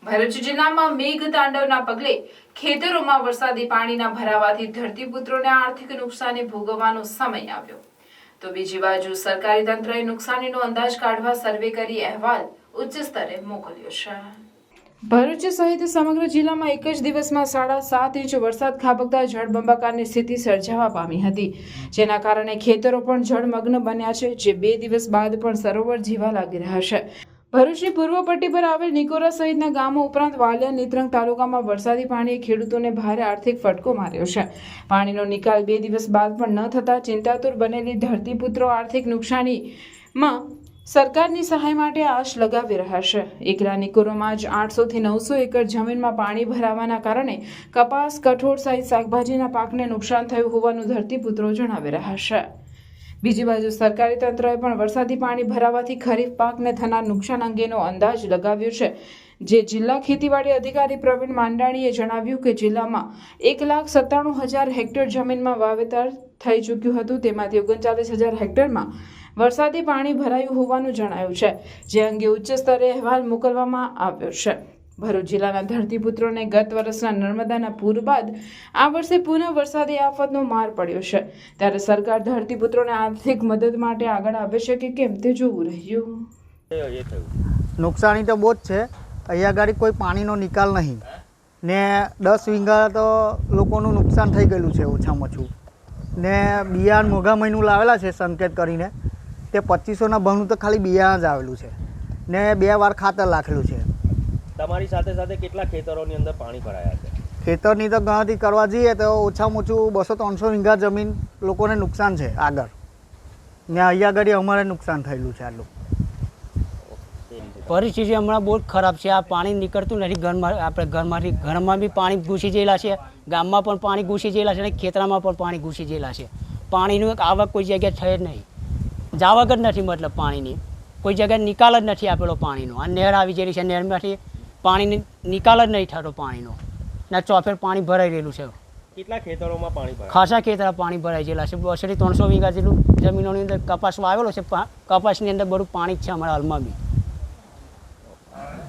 ભરૂચ જિલ્લામાં મેઘ તાંડવના પગલે ખેતરોમાં વરસાદી પાણીના ભરાવાથી ધરતીપુત્રોને આર્થિક નુકસાની ભોગવવાનો સમય આવ્યો તો બીજી બાજુ સરકારી તંત્રએ નુકસાનીનો અંદાજ કાઢવા સર્વે કરી અહેવાલ ઉચ્ચ સ્તરે મોકલ્યો છે। ભરૂચ સહિત સમગ્ર જિલ્લામાં એક જ દિવસમાં 7.5 ઇંચ વરસાદ ખાબકતા જળબંબાકારની સ્થિતિ સર્જાવા પામી હતી, જેના કારણે ખેતરો પણ જળમગ્ન બન્યા છે, જે 2 દિવસ બાદ પણ સરોવર જેવા લાગી રહ્યા છે। ભરૂચની પૂર્વ પટ્ટી પર આવેલ નિકોરા સહિતના ગામો ઉપરાંત વાલિયા નેત્રંગ તાલુકામાં વરસાદી પાણીએ ખેડૂતોને ભારે આર્થિક ફટકો માર્યો છે। પાણીનો નિકાલ 2 દિવસ બાદ પણ ન થતા ચિંતાતુર બનેલી ધરતીપુત્રો આર્થિક નુકસાનીમાં સરકારની સહાય માટે આશ લગાવી રહ્યા છે। એકલા નિકોરામાં જ 800 થી 900 એકર જમીનમાં પાણી ભરાવાના કારણે કપાસ, કઠોળ સહિત શાકભાજીના પાકને નુકસાન થયું હોવાનું ધરતીપુત્રો જણાવી રહ્યા છે। બીજી બાજુ સરકારી તંત્રએ પણ વરસાદી પાણી ભરાવાથી ખરીફ પાકને થનાર નુકસાન અંગેનો અંદાજ લગાવ્યો છે, જે જિલ્લા ખેતીવાડી અધિકારી પ્રવીણ માંડાણીએ જણાવ્યું કે જિલ્લામાં 1,97,000 હેક્ટર જમીનમાં વાવેતર થઈ ચૂક્યું હતું, તેમાંથી 39,000 હેક્ટરમાં વરસાદી પાણી ભરાયું હોવાનું જણાયું છે, જે અંગે ઉચ્ચ સ્તરે અહેવાલ મોકલવામાં આવ્યો છે। ભરૂચ જિલ્લાના ધરતીપુત્રોને ગત વર્ષના નર્મદાના પૂર બાદ આ વર્ષે પુનઃ વરસાદી આફતનો માર પડ્યો છે, ત્યારે સરકાર ધરતીપુત્રોને આર્થિક મદદ માટે આગળ આવે છે કે કેમ તે જોવું રહ્યું। નુકસાની તો બહુ જ છે। અહીંયા આગળ કોઈ પાણીનો નિકાલ નહીં ને 10 વીઘા તો લોકોનું નુકસાન થઈ ગયેલું છે ઓછામાં ઓછું ને બિયારણ મોંઘા મહિનું લાવેલા છે સંકેત કરીને, તે 2500ના ભાવનું તો ખાલી બિયારણ જ આવેલું છે ને 2 વાર ખાતર નાખેલું છે। તમારી સાથે સાથે કેટલા ખેતરોની અંદર પાણી ભરાયા છે? ખેતરની તો ગણતરી કરવા જઈએ તો ઓછામાં ઓછું 200-300 વીઘા જમીન લોકોને નુકસાન છે આગળ ને અહીંયા આગળ અમારે નુકસાન થયેલું છે આટલું। પરિસ્થિતિ હમણાં બહુ ખરાબ છે। આ પાણી નીકળતું નથી ઘરમાં, આપણે ઘરમાં બી પાણી ઘૂસી ગયેલા છે, ગામમાં પણ પાણી ઘૂસી ગયેલા છે અને ખેતરામાં પણ પાણી ઘૂસી ગયેલા છે। પાણીનું એક આવક કોઈ જગ્યાએ થઈ જ નહીં, જાવક જ નથી, મતલબ પાણીની કોઈ જગ્યાએ નિકાલ જ નથી આપેલો પાણીનો। આ નહેર આવી ગયેલી છે, નહેરમાંથી પાણીની નિકાલ જ નહીં થતો પાણીનો ને ચોફેર પાણી ભરાઈ રહેલું છે। કેટલા ખેતરોમાં પાણી ભરાય? ખાસા ખેતરા પાણી ભરાઈ ગયેલા છે। 200 થી 300 વીઘા જેટલું જમીનોની અંદર કપાસ વાવેલો છે, કપાસની અંદર બધું પાણી જ છે અમારા હાલમાં બી।